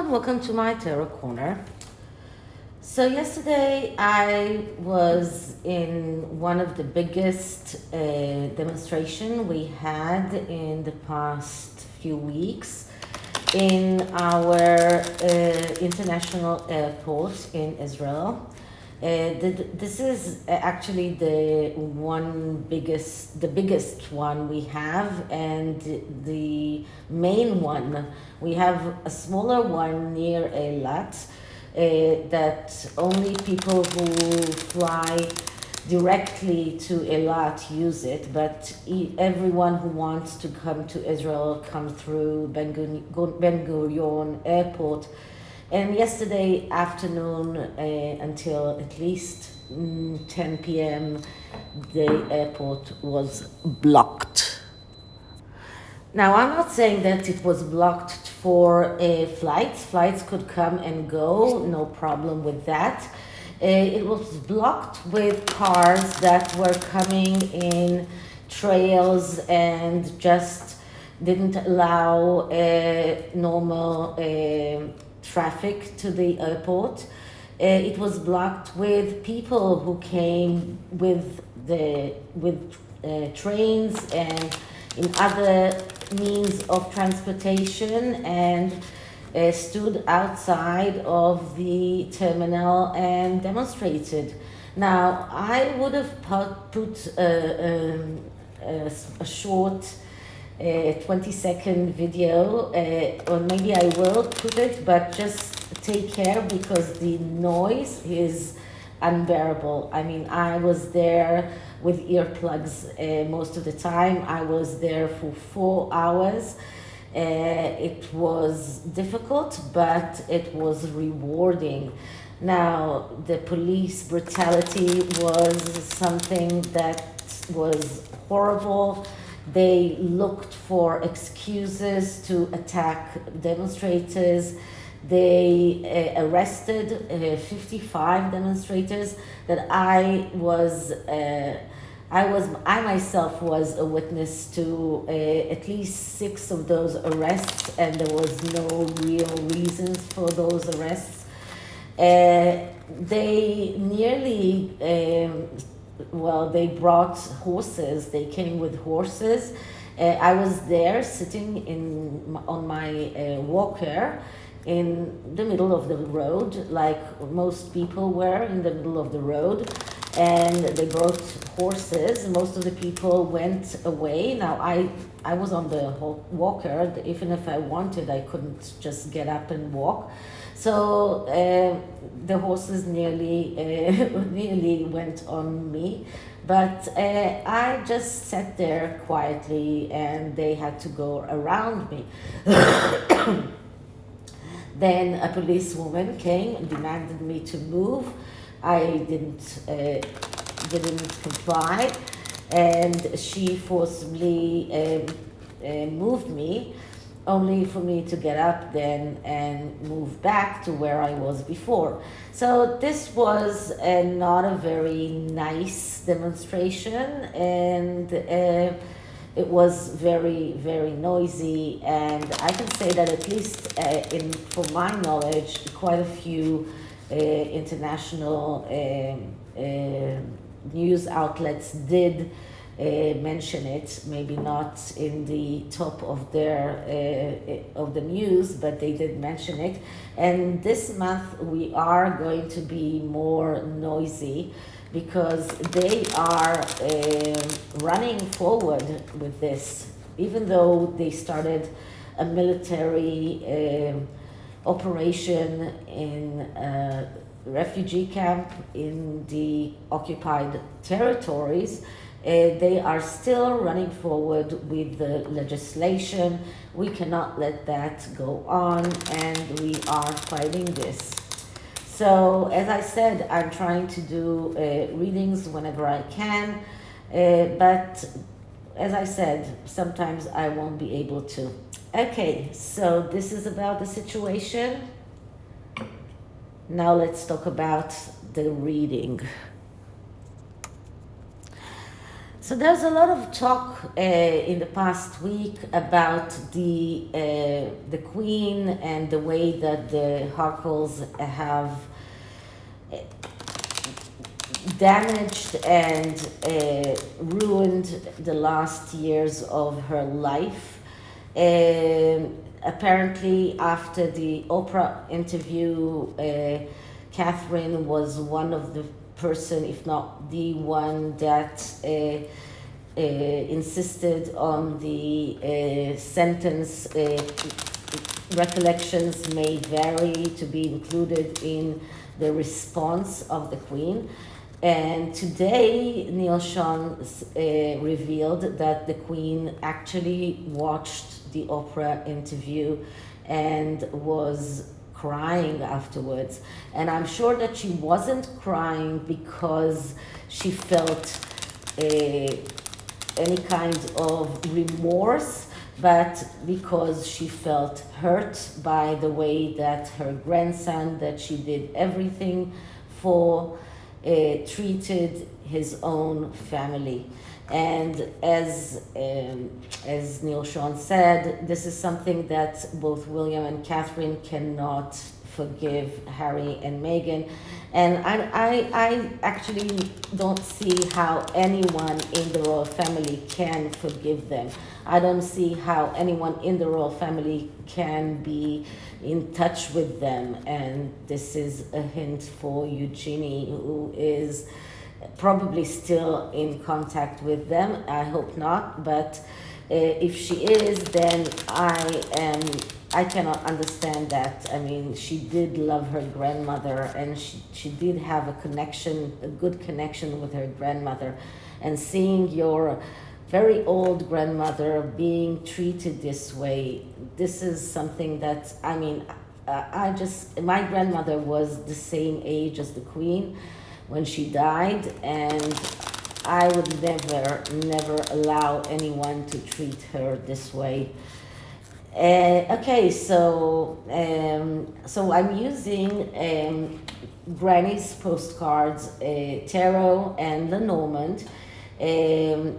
and welcome to my Tarot Corner. So yesterday I was in one of the biggest demonstration we had in the past few weeks in our international airport in Israel. This is actually the biggest one we have, and the main one. We have a smaller one near Eilat that only people who fly directly to Eilat use it, but everyone who wants to come to Israel come through Ben Gurion Airport. And yesterday afternoon until at least 10 p.m. the airport was blocked. Now, I'm not saying that it was blocked for flights. Flights could come and go, no problem with that. It was blocked with cars that were coming in trails and just didn't allow normal traffic to the airport. It was blocked with people who came with trains and in other means of transportation and stood outside of the terminal and demonstrated. Now, I would have put a short 20-second video, or maybe I will put it, but just take care because the noise is unbearable. I mean, I was there with earplugs most of the time. I was there for 4 hours. It was difficult, but it was rewarding. Now, the police brutality was something that was horrible. They looked for excuses to attack demonstrators. They arrested 55 demonstrators that I myself was a witness to at least 6 of those arrests, and there was no real reasons for those arrests. They nearly they brought horses. They came with horses. I was there sitting on my walker in the middle of the road, like most people were in the middle of the road, and they brought horses. Most of the people went away. Now, I was on the walker. Even if I wanted, I couldn't just get up and walk. So the horses nearly went on me, but I just sat there quietly and they had to go around me. Then a policewoman came and demanded me to move. I didn't comply, and she forcibly moved me, only for me to get up then and move back to where I was before. So this was not a very nice demonstration, and it was very, very noisy. And I can say that at least from my knowledge, quite a few international news outlets did mention it, maybe not in the top of the news, but they did mention it. And this month we are going to be more noisy because they are running forward with this, even though they started a military operation in a refugee camp in the occupied territories. They are still running forward with the legislation. We cannot let that go on, and we are fighting this. So, as I said, I'm trying to do readings whenever I can, but as I said, sometimes I won't be able to. Okay, so this is about the situation. Now let's talk about the reading. So there's a lot of talk in the past week about the Queen and the way that the Harkles have damaged and ruined the last years of her life. Apparently, after the Oprah interview, Catherine was one of the person, if not the one, that insisted on the sentence recollections may vary to be included in the response of the Queen. And today, Neil Sean revealed that the Queen actually watched the Oprah interview and was crying afterwards. And I'm sure that she wasn't crying because she felt any kind of remorse, but because she felt hurt by the way that her grandson, that she did everything for, treated his own family. And as Neil Sean said, this is something that both William and Catherine cannot forgive Harry and Meghan. And I actually don't see how anyone in the royal family can forgive them. I don't see how anyone in the royal family can be in touch with them. And this is a hint for Eugenie, who is probably still in contact with them. I hope not, but if she is, then I cannot understand that. I mean, she did love her grandmother, and she did have a connection, a good connection with her grandmother. And seeing your very old grandmother being treated this way, this is something that, I mean, my grandmother was the same age as the Queen when she died, and I would never allow anyone to treat her this way. Okay, so I'm using GRANY'S postcards, tarot and LENORAND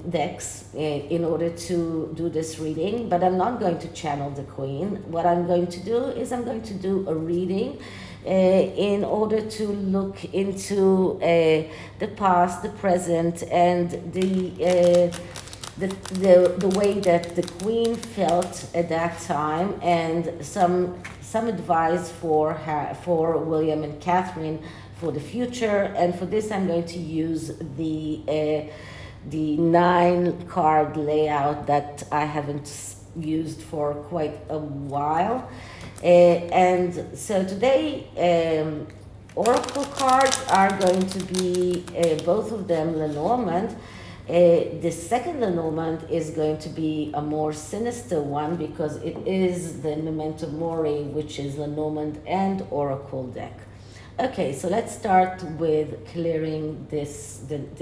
decks in order to do this reading, but I'm not going to channel the Queen. What I'm going to do is I'm going to do a reading in order to look into the past, the present, and the way that the Queen felt at that time, and some advice for William and Catherine for the future. And for this, I'm going to use the 9-card layout that I haven't used for quite a while. And so today, oracle cards are going to be both of them Lenormand. The second Lenormand is going to be a more sinister one because it is the Memento Mori, which is Lenormand and Oracle deck. Okay, so let's start with clearing this the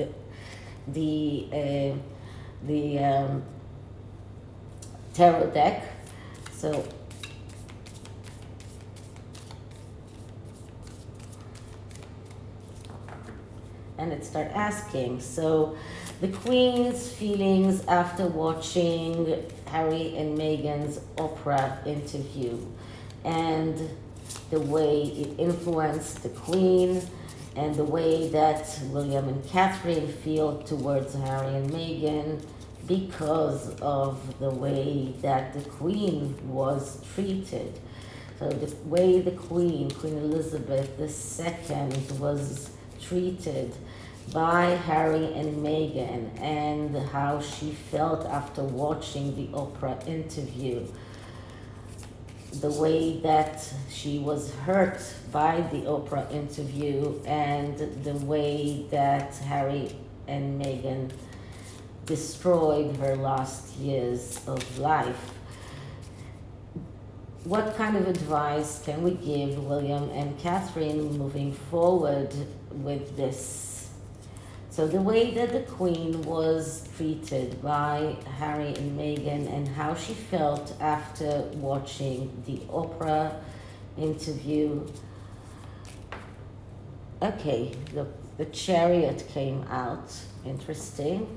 tarot deck. So and it start asking, so the Queen's feelings after watching Harry and Meghan's Oprah interview, and the way it influenced the Queen, and the way that William and Catherine feel towards Harry and Meghan because of the way that the Queen was treated. So the way the Queen Elizabeth II, was treated by Harry and Meghan, and how she felt after watching the Oprah interview, the way that she was hurt by the Oprah interview, and the way that Harry and Meghan destroyed her last years of life. What kind of advice can we give William and Catherine moving forward with this? So the way that the Queen was treated by Harry and Meghan, and how she felt after watching the Oprah interview. Okay, the Chariot came out. Interesting.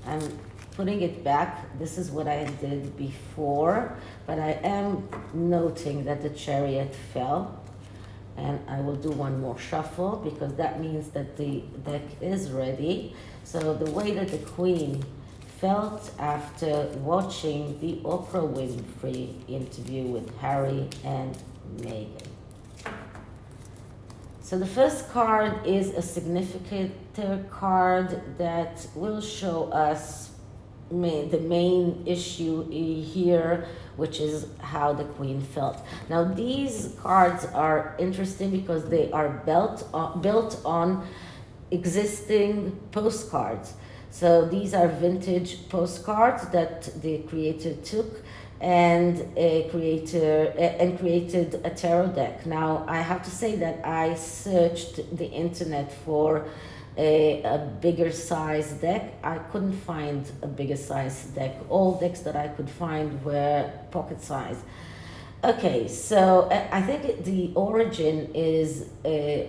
I'm putting it back. This is what I did before, but I am noting that the Chariot fell. And I will do one more shuffle because that means that the deck is ready. So the way that the Queen felt after watching the Oprah Winfrey interview with Harry and Meghan. So the first card is a significator card that will show us the main issue here, which is how the Queen felt. Now these cards are interesting because they are built on existing postcards. So these are vintage postcards that the creator took and created a tarot deck. Now I have to say that I searched the internet for a bigger size deck. I couldn't find a bigger size deck. All decks that I could find were pocket size. Okay, so I think the origin is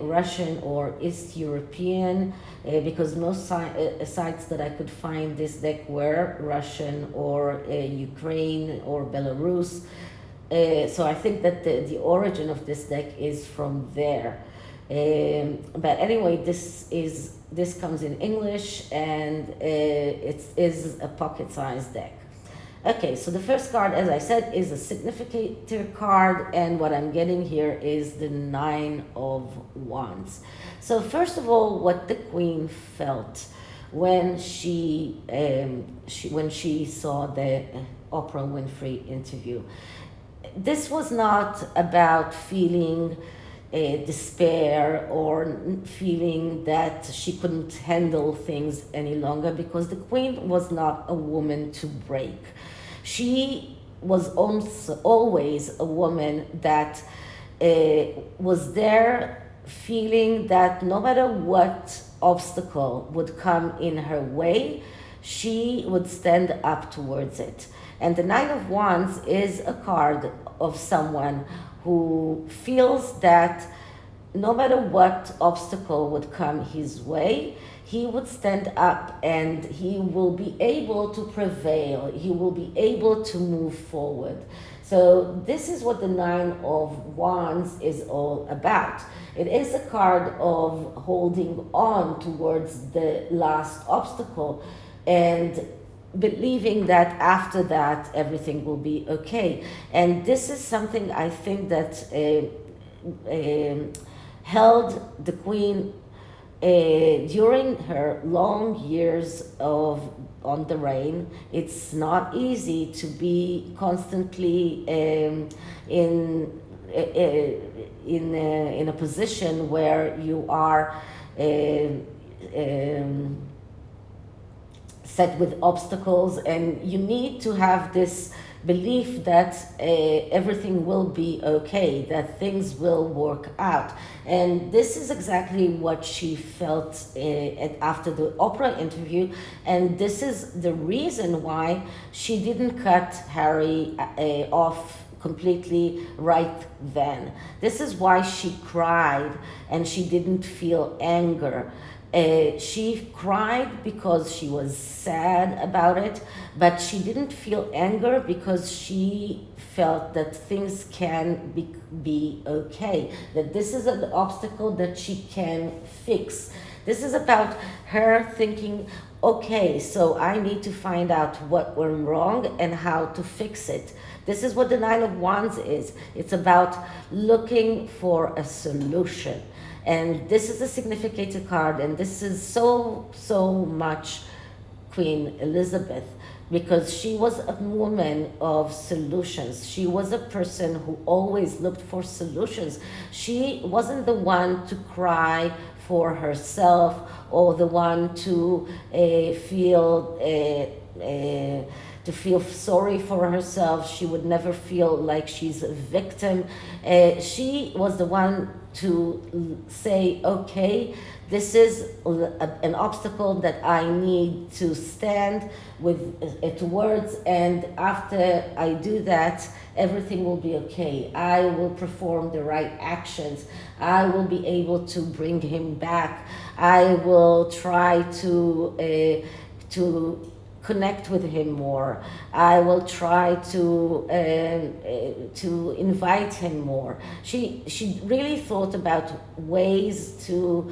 Russian or East European, because most sites that I could find this deck were Russian or Ukraine or Belarus. So I think that the origin of this deck is from there. But anyway, this comes in English, and it is a pocket-sized deck. Okay, so the first card, as I said, is a significator card, and what I'm getting here is the 9 of Wands. So first of all, what the Queen felt when she saw the Oprah Winfrey interview. This was not about feeling despair or feeling that she couldn't handle things any longer, because the Queen was not a woman to break. She was also always a woman that was there feeling that no matter what obstacle would come in her way, she would stand up towards it. And the 9 of Wands is a card of someone who feels that no matter what obstacle would come his way, he would stand up and he will be able to prevail. He will be able to move forward. So this is what the 9 of Wands is all about. It is a card of holding on towards the last obstacle and believing that after that everything will be okay. And this is something I think that held the Queen during her long years on the reign. It's not easy to be constantly in a position where you are set with obstacles, and you need to have this belief that everything will be okay, that things will work out. And this is exactly what she felt after the Oprah interview, and this is the reason why she didn't cut Harry off completely right then. This is why she cried and she didn't feel anger. She cried because she was sad about it, but she didn't feel anger because she felt that things can be okay, that this is an obstacle that she can fix. This is about her thinking, okay, so I need to find out what went wrong and how to fix it. This is what the 9 of Wands is. It's about looking for a solution. And this is a significator card, and this is so much Queen Elizabeth, because she was a woman of solutions. She was a person who always looked for solutions. She wasn't the one to cry for herself or the one to feel sorry for herself. She would never feel like she's a victim. She was the one to say, okay, this is an obstacle that I need to stand with towards, and after I do that, everything will be okay. I will perform the right actions. I will be able to bring him back. I will try to connect with him more. I will try to invite him more. She really thought about ways to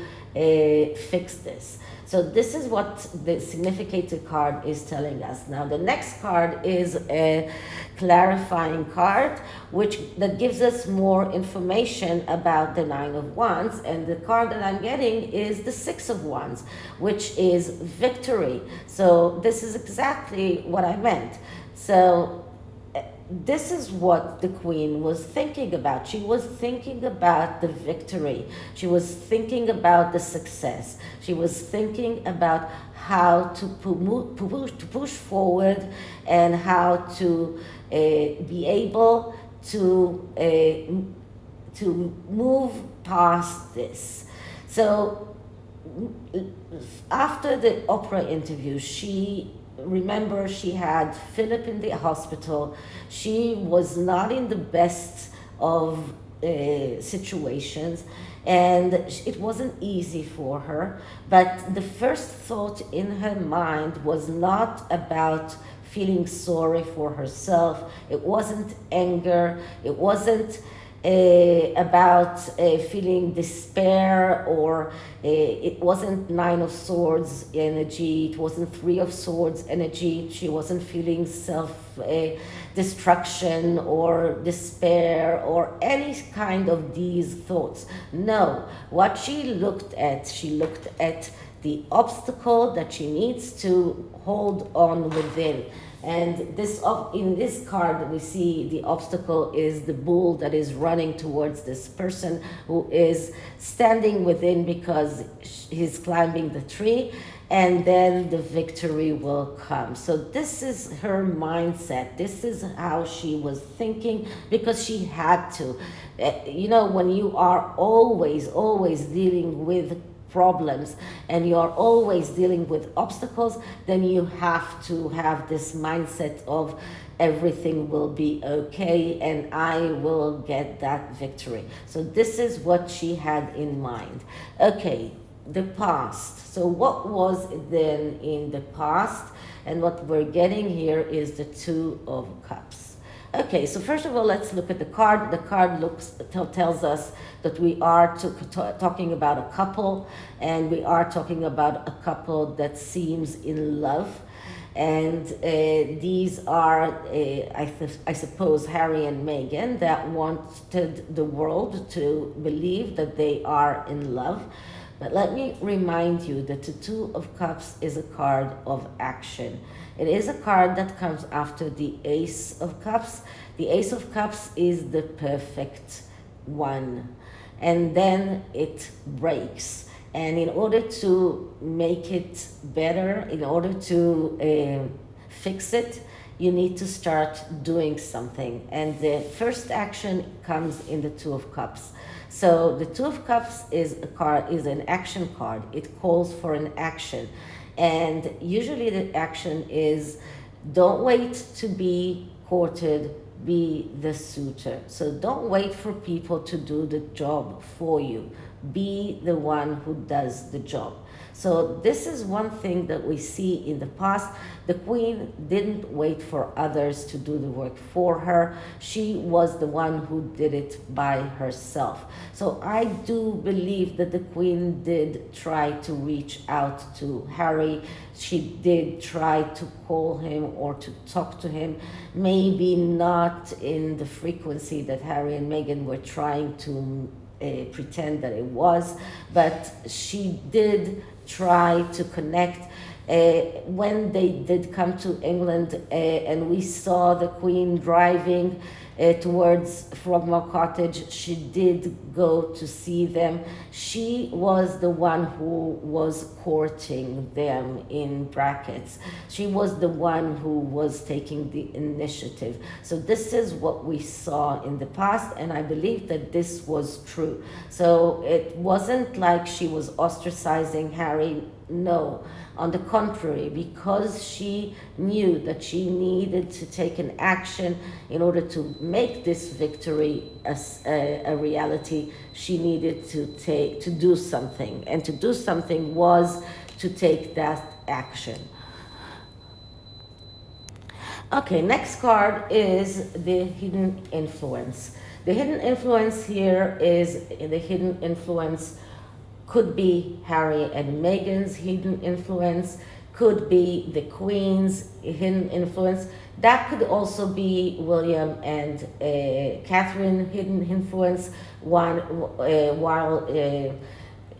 fix this. So this is what the significated card is telling us. Now the next card is a clarifying card, that gives us more information about the Nine of Wands, and the card that I'm getting is the Six of Wands, which is victory. So this is exactly what I meant. So this is what the Queen was thinking about. She was thinking about the victory. She was thinking about the success. She was thinking about how to push forward and how to be able to move past this. So after the Oprah interview, remember, she had Philip in the hospital. She was not in the best of situations, and it wasn't easy for her. But the first thought in her mind was not about feeling sorry for herself. It wasn't anger. It wasn't about feeling despair, or it wasn't Nine of Swords energy, it wasn't Three of Swords energy. She wasn't feeling self-destruction or despair or any kind of these thoughts. No, what she looked at the obstacle that she needs to hold on within. And in this card, we see the obstacle is the bull that is running towards this person who is standing within because he's climbing the tree, and then the victory will come. So this is her mindset. This is how she was thinking, because she had to. When you are always dealing with problems and you're always dealing with obstacles, then you have to have this mindset of everything will be okay and I will get that victory. So this is what she had in mind. Okay, the past. So what was then in the past? And what we're getting here is the Two of Cups. Okay, so first of all, let's look at the card. The card tells us that we are talking about a couple, and we are talking about a couple that seems in love. And these are, I suppose, Harry and Meghan, that wanted the world to believe that they are in love. But let me remind you that the Two of Cups is a card of action. It is a card that comes after the Ace of Cups. The Ace of Cups is the perfect one. And then it breaks. And in order to make it better, in order to fix it, you need to start doing something. And the first action comes in the Two of Cups. So the Two of Cups is an action card. It calls for an action. And usually the action is, don't wait to be courted, be the suitor. So don't wait for people to do the job for you. Be the one who does the job. So this is one thing that we see in the past. The Queen didn't wait for others to do the work for her. She was the one who did it by herself. So I do believe that the Queen did try to reach out to Harry. She did try to call him or to talk to him. Maybe not in the frequency that Harry and Meghan were trying to pretend that it was, but she did try to connect. When they did come to England and we saw the Queen driving towards Frogmore Cottage, she did go to see them. She was the one who was courting them, in brackets. She was the one who was taking the initiative. So this is what we saw in the past, and I believe that this was true. So it wasn't like she was ostracizing Harry. No, on the contrary, because she knew that she needed to take an action in order to make this victory a reality, she needed to do something, and to do something was to take that action. Okay, next card is the hidden influence. The hidden influence here is the hidden influence could be Harry and Meghan's hidden influence, could be the Queen's hidden influence. That could also be William and Catherine hidden influence while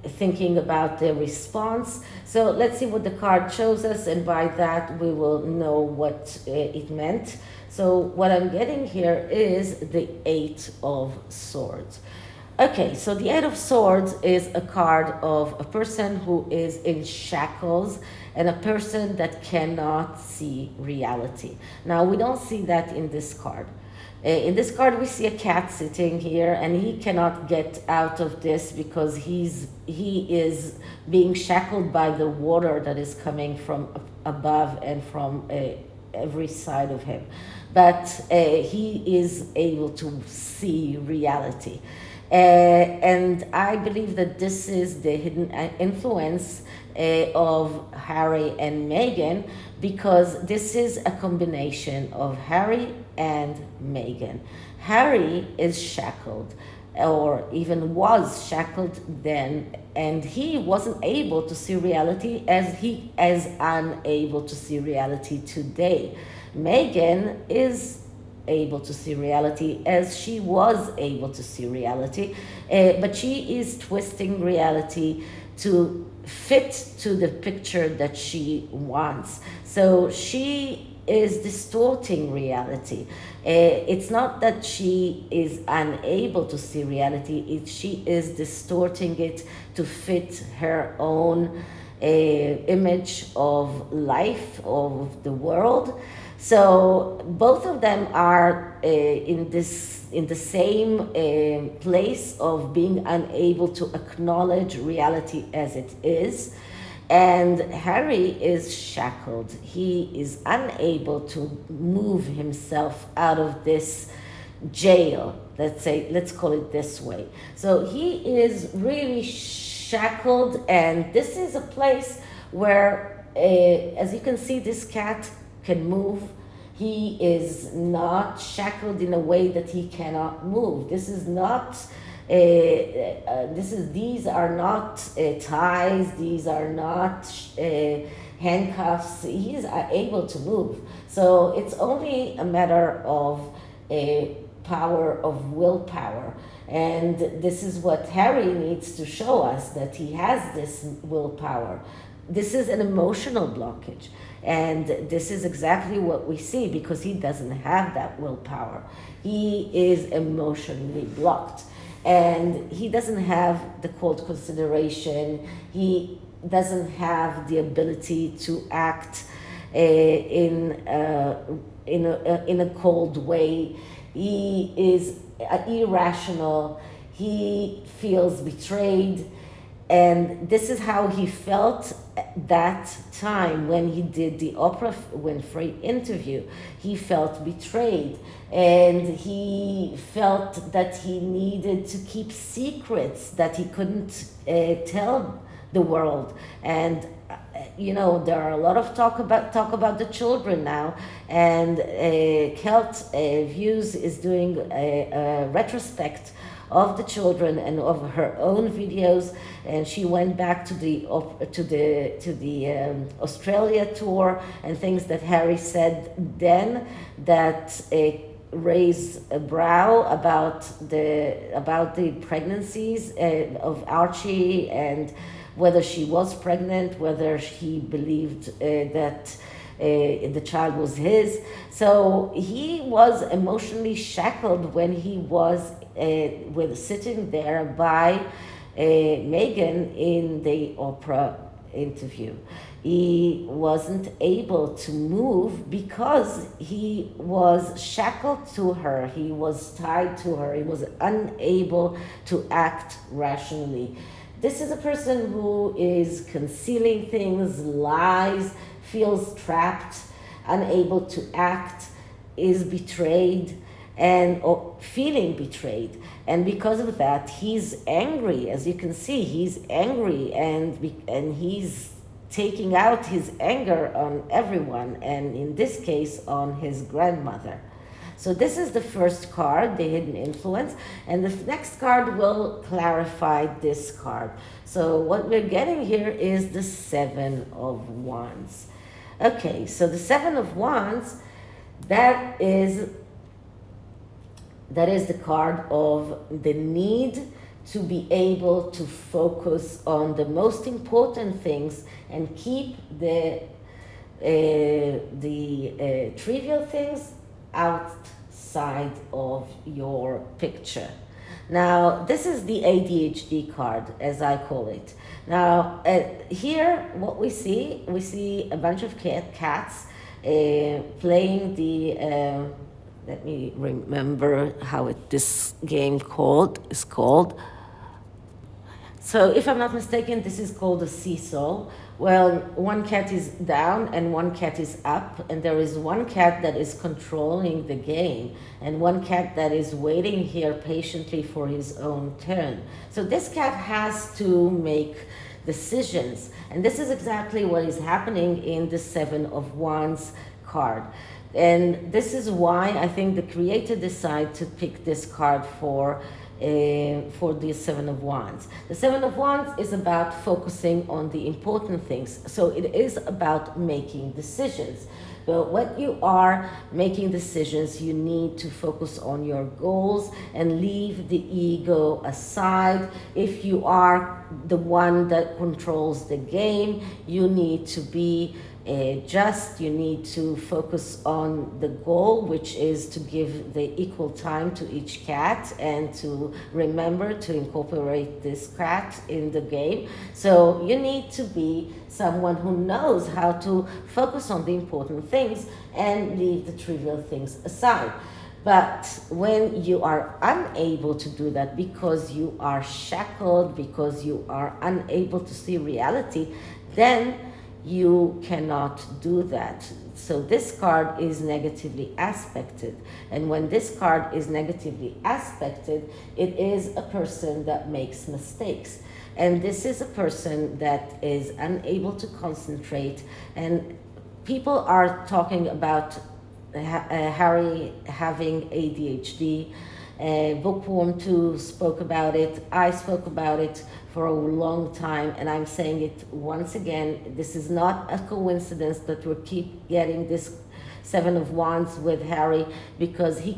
thinking about the response. So let's see what the card shows us, and by that we will know what it meant. So what I'm getting here is the Eight of Swords. Okay, so the Eight of Swords is a card of a person who is in shackles and a person that cannot see reality. Now, we don't see that in this card. In this card, we see a cat sitting here, and he cannot get out of this because he is being shackled by the water that is coming from above and from every side of him. But he is able to see reality. And I believe that this is the hidden influence of Harry and Meghan, because this is a combination of Harry and Meghan. Harry is shackled, or even was shackled then, and he wasn't able to see reality as unable to see reality today. Meghan is able to see reality as she was able to see reality, but she is twisting reality to fit to the picture that she wants. So she is distorting reality. It's not that she is unable to see reality, she is distorting it to fit her own image of life, of the world. So both of them are in the same place of being unable to acknowledge reality as it is. And Harry is shackled. He is unable to move himself out of this jail. Let's call it this way. So he is really shackled, and this is a place where, as you can see, this cat can move. He is not shackled in a way that he cannot move. This is not these are not ties, these are not handcuffs. He is able to move. So it's only a matter of power of willpower. And this is what Harry needs to show us, that he has this willpower. This is an emotional blockage. And this is exactly what we see, because he doesn't have that willpower. He is emotionally blocked. And he doesn't have the cold consideration. He doesn't have the ability to act in a cold way. He is irrational. He feels betrayed. And this is how he felt that time when he did the Oprah Winfrey interview. He felt betrayed, and he felt that he needed to keep secrets that he couldn't tell the world. And there are a lot of talk about the children now, and Celt Views is doing a retrospect of the children and of her own videos, and she went back to the Australia tour and things that Harry said then that raised a brow about the pregnancies of Archie, and whether she was pregnant, whether he believed that the child was his. So he was emotionally shackled when he was sitting there by Meghan in the Oprah interview. He wasn't able to move because he was shackled to her. He was tied to her. He was unable to act rationally. This is a person who is concealing things, lies, feels trapped, unable to act, is betrayed, or feeling betrayed. And because of that, he's angry. As you can see, he's angry, and he's taking out his anger on everyone, and in this case on his grandmother. So this is the first card, the hidden influence, and the next card will clarify this card. So what we're getting here is the Seven of Wands. Okay, so the Seven of Wands, that is the card of the need to be able to focus on the most important things and keep the trivial things outside of your picture. Now, this is the ADHD card, as I call it. Now, here, what we see a bunch of cats playing the, let me remember how this game is called. So if I'm not mistaken, this is called a seesaw. Well, one cat is down and one cat is up, and there is one cat that is controlling the game and one cat that is waiting here patiently for his own turn. So this cat has to make decisions, and this is exactly what is happening in the Seven of Wands card. And this is why I think the creator decided to pick this card for the Seven of Wands. The Seven of Wands is about focusing on the important things. So it is about making decisions. But when you are making decisions, you need to focus on your goals and leave the ego aside. If you are the one that controls the game, you need to be you need to focus on the goal, which is to give the equal time to each cat and to remember to incorporate this cat in the game. So you need to be someone who knows how to focus on the important things and leave the trivial things aside. But when you are unable to do that because you are shackled, because you are unable to see reality, then you cannot do that. So this card is negatively aspected. And when this card is negatively aspected, it is a person that makes mistakes. And this is a person that is unable to concentrate. And people are talking about Harry having ADHD. Bookworm 2 spoke about it. I spoke about it for a long time, and I'm saying it once again. This is not a coincidence that we keep getting this Seven of Wands with Harry, because he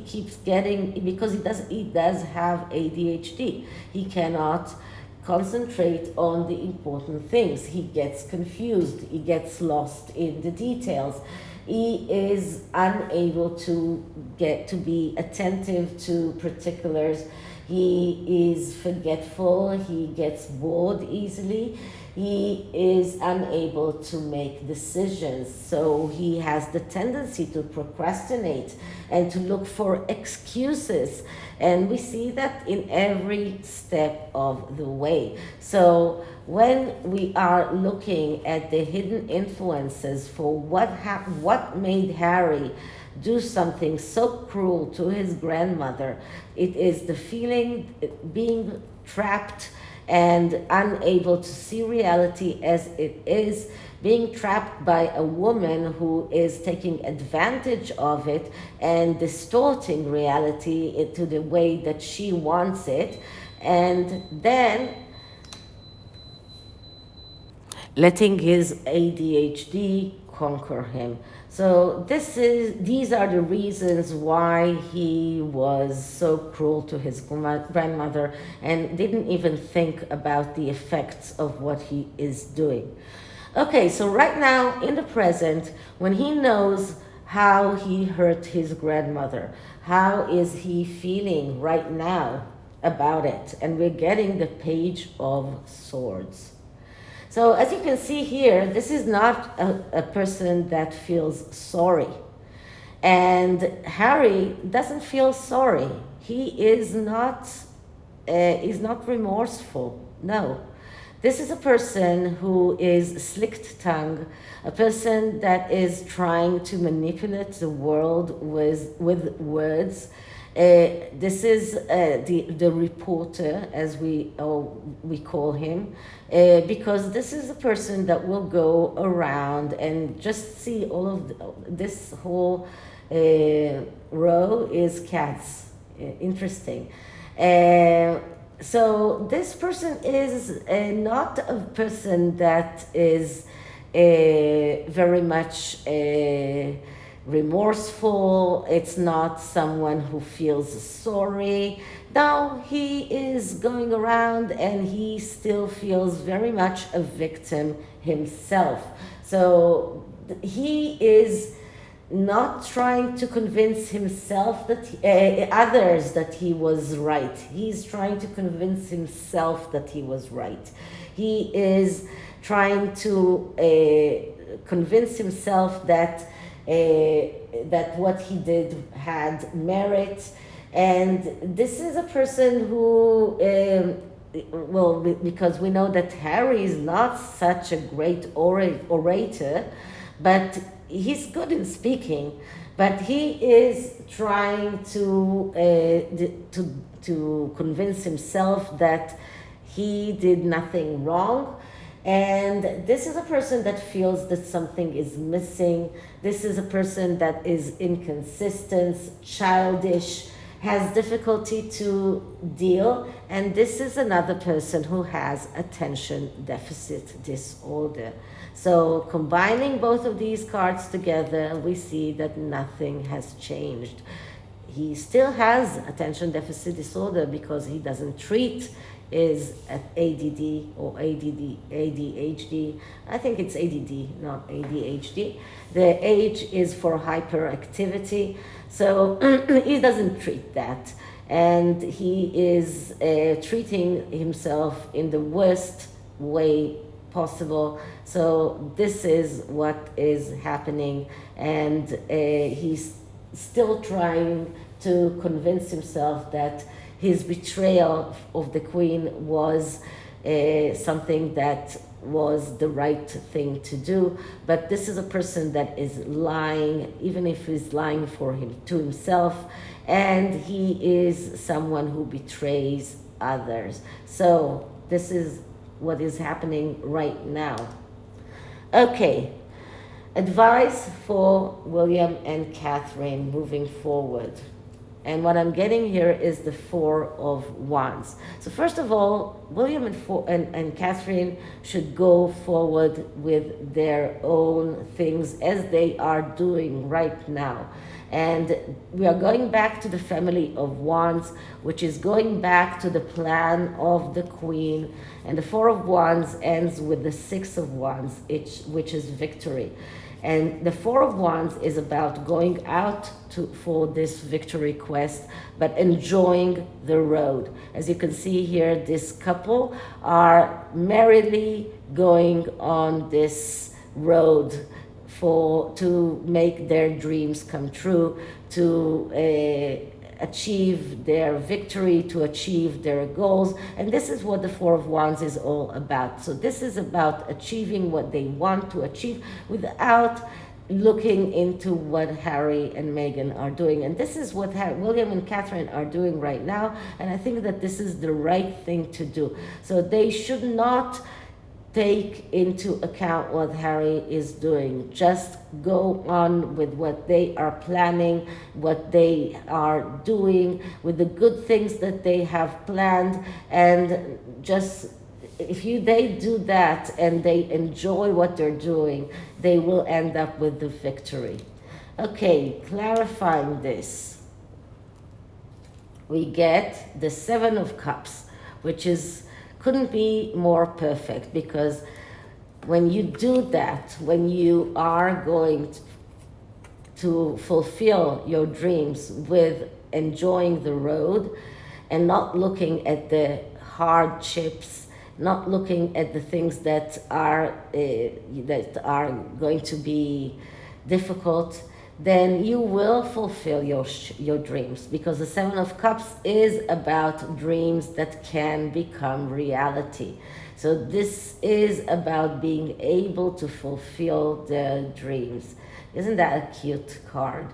does have ADHD. He cannot concentrate on the important things. He gets confused. He gets lost in the details. He is unable to be attentive to particulars. He is forgetful. He gets bored easily. He is unable to make decisions. So he has the tendency to procrastinate and to look for excuses. And we see that in every step of the way. So when we are looking at the hidden influences for what made Harry do something so cruel to his grandmother, it is the feeling being trapped and unable to see reality as it is, being trapped by a woman who is taking advantage of it and distorting reality into the way that she wants it, and then letting his ADHD conquer him. So these are the reasons why he was so cruel to his grandmother and didn't even think about the effects of what he is doing. Okay, so right now in the present, when he knows how he hurt his grandmother, how is he feeling right now about it? And we're getting the Page of Swords. So as you can see here, this is not a person that feels sorry. And Harry doesn't feel sorry. He is not remorseful. No. This is a person who is slick-tongued, a person that is trying to manipulate the world with words, This is the reporter, as we call him, because this is a person that will go around and just see all of this whole row is cats. Interesting. So this person is not a person that is very much remorseful. It's not someone who feels sorry. No, he is going around and he still feels very much a victim himself. So he is not trying to convince himself that others that he was right. He's trying to convince himself that he was right. He is trying to convince himself that that what he did had merit. And this is a person who, well, because we know that Harry is not such a great orator, but he's good in speaking. But he is trying to convince himself that he did nothing wrong. And this is a person that feels that something is missing. This is a person that is inconsistent, childish, has difficulty to deal. And this is another person who has attention deficit disorder. So combining both of these cards together, we see that nothing has changed. He still has attention deficit disorder because he doesn't treat is at ADD or ADHD. I think it's ADD, not ADHD. The H is for hyperactivity. So he doesn't treat that. And he is treating himself in the worst way possible. So this is what is happening. And he's still trying to convince himself that his betrayal of the queen was something that was the right thing to do. But this is a person that is lying, even if he's lying to himself, and he is someone who betrays others. So this is what is happening right now. Okay, advice for William and Catherine moving forward. And what I'm getting here is the Four of Wands. So first of all, William and Catherine should go forward with their own things as they are doing right now. And we are going back to the Family of Wands, which is going back to the plan of the Queen. And the Four of Wands ends with the Six of Wands, which is victory. And the Four of Wands is about going out for this victory quest, but enjoying the road. As you can see here, this couple are merrily going on this road to make their dreams come true, to achieve their victory, to achieve their goals. And this is what the Four of Wands is all about. So this is about achieving what they want to achieve without looking into what Harry and Meghan are doing. And this is what William and Catherine are doing right now. And I think that this is the right thing to do. So they should not take into account what Harry is doing. Just go on with what they are planning, what they are doing, with the good things that they have planned. And just, they do that and they enjoy what they're doing, they will end up with the victory. Okay, clarifying this, we get the Seven of Cups, which couldn't be more perfect, because when you do that, when you are going to fulfill your dreams with enjoying the road and not looking at the hardships, not looking at the things that are going to be difficult, then you will fulfill your dreams, because the Seven of Cups is about dreams that can become reality. So this is about being able to fulfill the dreams. Isn't that a cute card?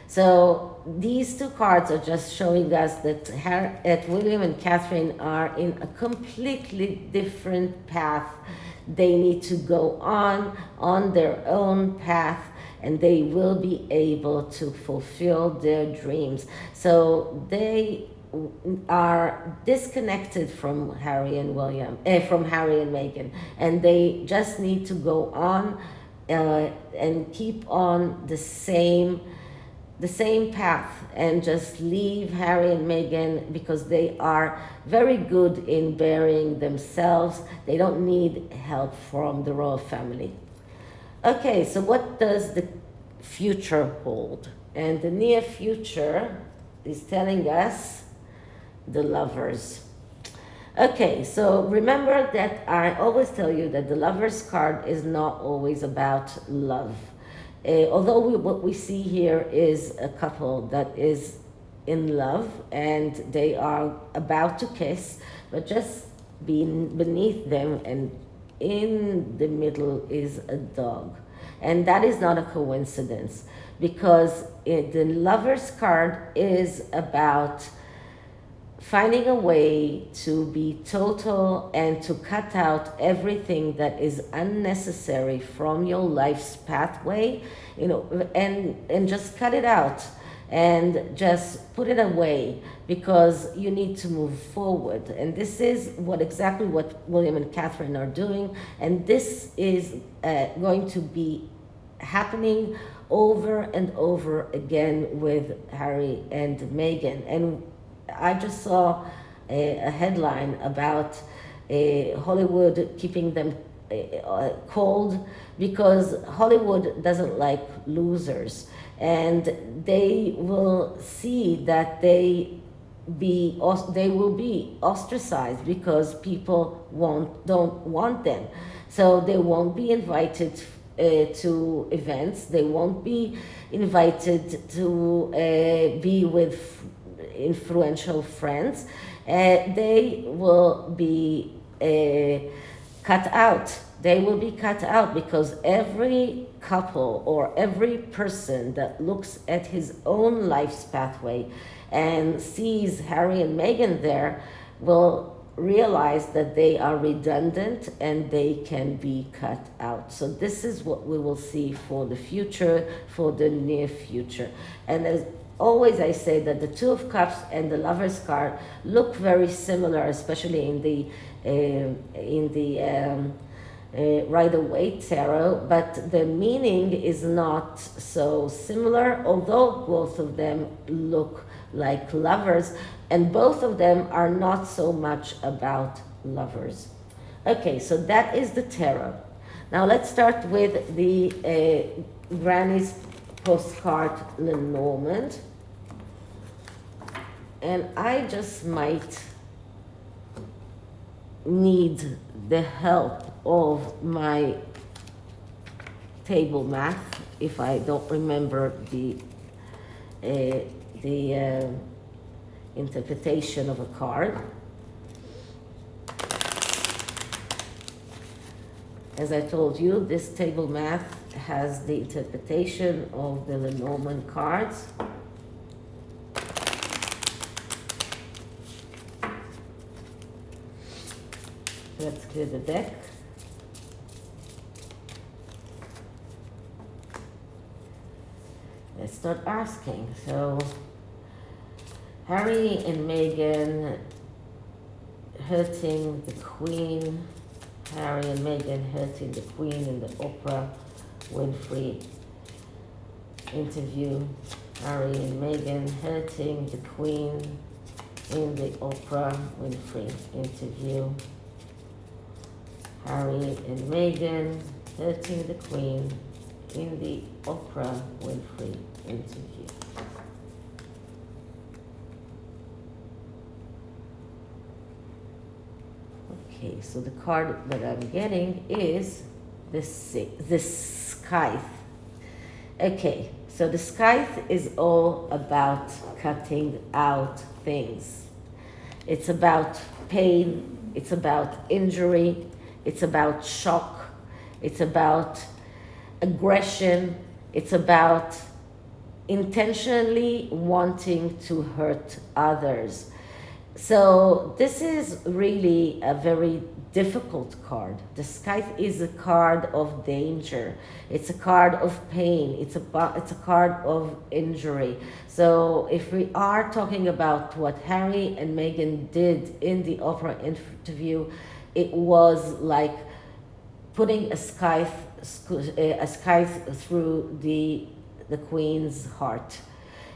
So these two cards are just showing us that William and Catherine are in a completely different path. They need to go on their own path, and they will be able to fulfill their dreams. So they are disconnected from Harry and Meghan, and they just need to go on and keep on the same path, and just leave Harry and Meghan, because they are very good in burying themselves. They don't need help from the royal family. Okay, so what does the future hold? And the near future is telling us the Lovers. Okay, so remember that I always tell you that the Lovers card is not always about love. Although what we see here is a couple that is in love and they are about to kiss, but just beneath them and in the middle is a dog. And that is not a coincidence, because the Lovers card is about finding a way to be total and to cut out everything that is unnecessary from your life's pathway, and just cut it out and just put it away, because you need to move forward. And this is exactly what William and Catherine are doing, and this is going to be happening over and over again with Harry and Meghan. And I just saw a headline about Hollywood keeping them cold, because Hollywood doesn't like losers, and they will see that they will be ostracized because people don't want them. So they won't be invited to events. They won't be invited to be with influential friends. They will be cut out. They will be cut out, because every couple or every person that looks at his own life's pathway and sees Harry and Meghan there will realize that they are redundant and they can be cut out. So this is what we will see for the future, for the near future. And as always, I say that the Two of Cups and the Lovers card look very similar, especially in the Rider-Waite tarot, but the meaning is not so similar, although both of them look like lovers, and both of them are not so much about lovers. Okay, so that is the tarot. Now let's start with the Granny's postcard Lenormand. And I just might need the help of my table math if I don't remember the interpretation of a card. As I told you, this table math has the interpretation of the Lenormand cards. Let's clear the deck. Let's start asking. So, Harry and Meghan hurting the Queen. Harry and Meghan hurting the Queen in the Oprah Winfrey interview. Harry and Meghan hurting the Queen in the Oprah Winfrey interview. Harry and Meghan hurting the Queen in the Oprah Winfrey interview. Okay, so the card that I'm getting is the Scythe. Okay, so the Scythe is all about cutting out things. It's about pain, it's about injury, it's about shock, it's about aggression, it's about intentionally wanting to hurt others. So this is really a very difficult card. The Scythe is a card of danger. It's a card of pain. It's a card of injury. So if we are talking about what Harry and Meghan did in the Oprah interview, it was like putting a scythe through the Queen's heart.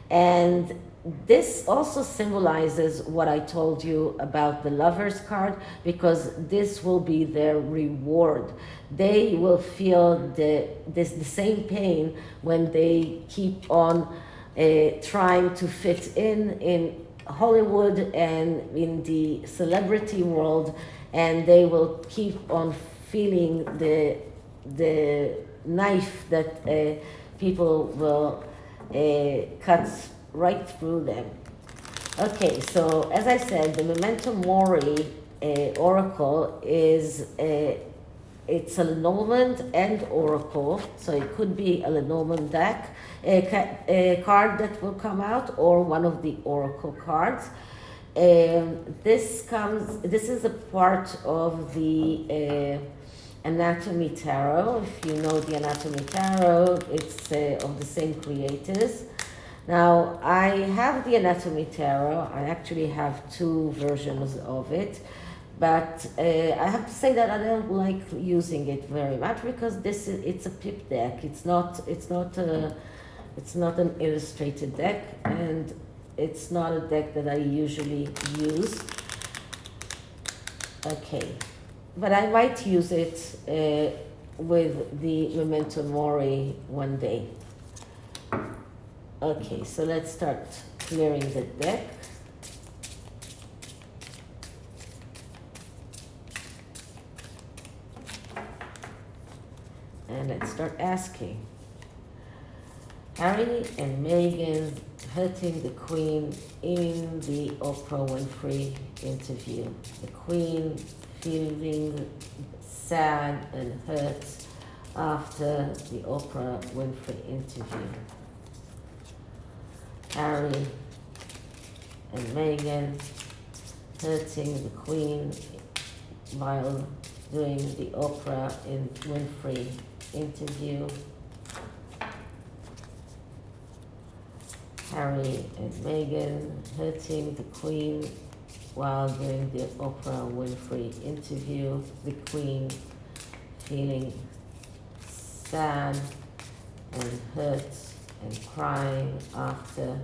And this also symbolizes what I told you about the Lover's card, because this will be their reward. They will feel the same pain when they keep on trying to fit in Hollywood and in the celebrity world, and they will keep on feeling the knife that people will cut right through them. Okay, so as I said, the Memento Mori oracle is it's a Lenormand and oracle, so it could be a Lenormand deck, a card that will come out, or one of the oracle cards. This is a part of the Anatomy Tarot. If you know the Anatomy Tarot, it's of the same creators. Now, I have the Anatomy Tarot. I actually have two versions of it, but I have to say that I don't like using it very much, because it's a pip deck. It's not an illustrated deck, and it's not a deck that I usually use. Okay, but I might use it with the Memento Mori one day. Okay, so let's start clearing the deck. And let's start asking. Harry and Meghan hurting the Queen in the Oprah Winfrey interview. The Queen feeling sad and hurt after the Oprah Winfrey interview. Harry and Meghan hurting the Queen while doing the Oprah Winfrey interview. Harry and Meghan hurting the Queen while doing the Oprah Winfrey interview. The Queen feeling sad and hurt and crying after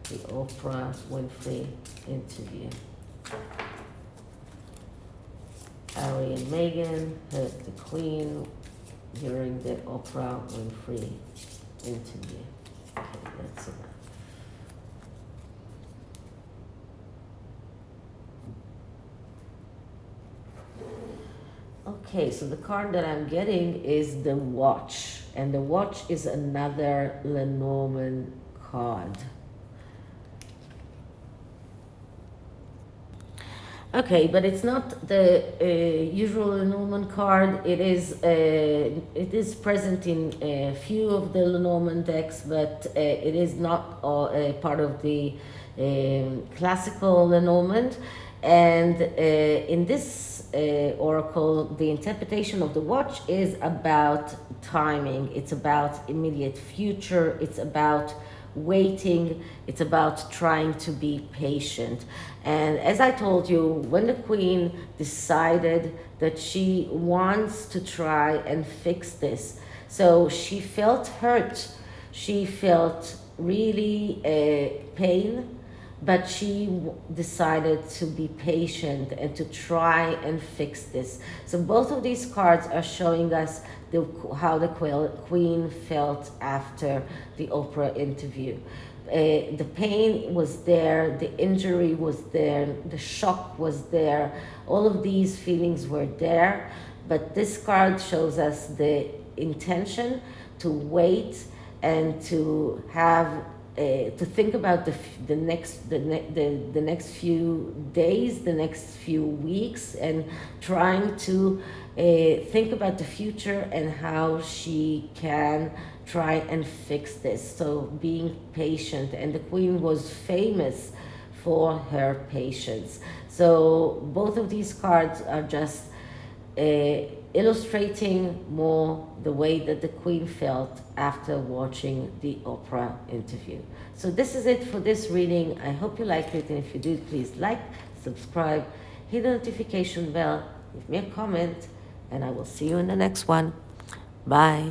the Oprah Winfrey interview. Harry and Meghan hurt the Queen during the Oprah Winfrey interview. Okay, that's enough. Okay, so the card that I'm getting is the Watch, and the Watch is another Lenormand card. Okay, but it's not the usual Lenormand card. It is present in a few of the Lenormand decks, but it is not part of the classical Lenormand. And in this oracle, the interpretation of the Watch is about timing. It's about immediate future. It's about waiting. It's about trying to be patient. And as I told you, when the Queen decided that she wants to try and fix this, so she felt hurt, she felt really pain, but she decided to be patient and to try and fix this. So both of these cards are showing us how the Queen felt after the Oprah interview. The pain was there, the injury was there, the shock was there, all of these feelings were there, but this card shows us the intention to wait and to have to think about the next few days, the next few weeks, and trying to think about the future and how she can try and fix this. So being patient, and the Queen was famous for her patience. So both of these cards are just illustrating more the way that the Queen felt after watching the Oprah interview. So this is it for this reading. I hope you liked it, and if you did, please like, subscribe, hit the notification bell, leave me a comment, and I will see you in the next one. Bye.